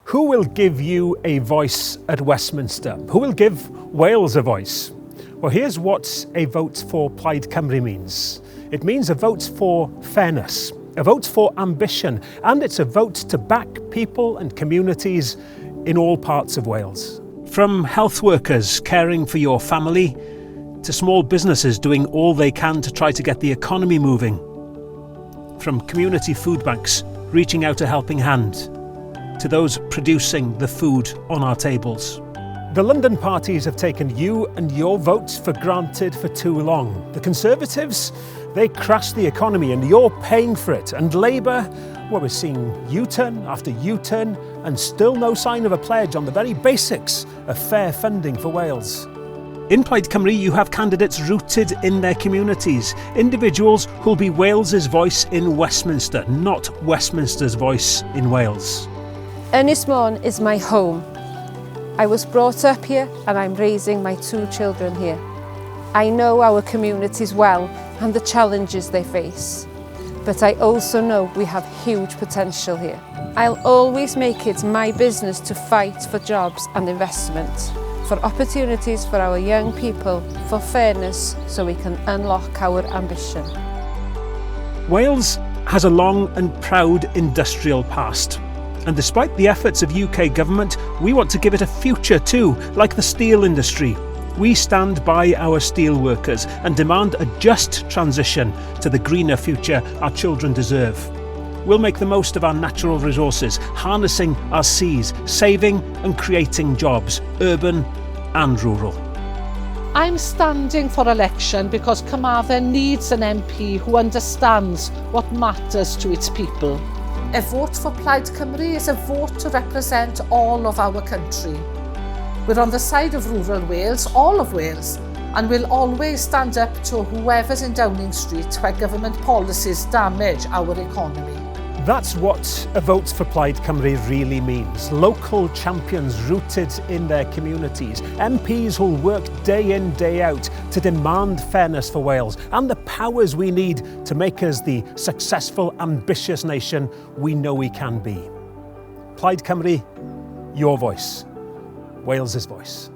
Who will give you a voice at Westminster? Who will give Wales a voice? Well, here's what a vote for Plaid Cymru means. It means a vote for fairness, a vote for ambition, and it's a vote to back people and communities in all parts of Wales. From health workers caring for your family, to small businesses doing all they can to try to get the economy moving. From community food banks reaching out a helping hand, to those producing the food on our tables. The London parties have taken you and your votes for granted for too long. The Conservatives, they crashed the economy and you're paying for it. And Labour, well, we're seeing U-turn after U-turn and still no sign of a pledge on the very basics of fair funding for Wales. In Plaid Cymru, you have candidates rooted in their communities, individuals who'll be Wales's voice in Westminster, not Westminster's voice in Wales. Ynys Môn is my home. I was brought up here and I'm raising my 2 children here. I know our communities well and the challenges they face, but I also know we have huge potential here. I'll always make it my business to fight for jobs and investment, for opportunities for our young people, for fairness so we can unlock our ambition. Wales has a long and proud industrial past. And despite the efforts of UK government, we want to give it a future too, like the steel industry. We stand by our steel workers and demand a just transition to the greener future our children deserve. We'll make the most of our natural resources, harnessing our seas, saving and creating jobs, urban and rural. I'm standing for election because Carmarthen needs an MP who understands what matters to its people. A vote for Plaid Cymru is a vote to represent all of our country. We're on the side of rural Wales, all of Wales, and we'll always stand up to whoever's in Downing Street where government policies damage our economy. That's what a vote for Plaid Cymru really means. Local champions rooted in their communities, MPs who'll work day in, day out to demand fairness for Wales and the powers we need to make us the successful, ambitious nation we know we can be. Plaid Cymru, your voice. Wales's voice.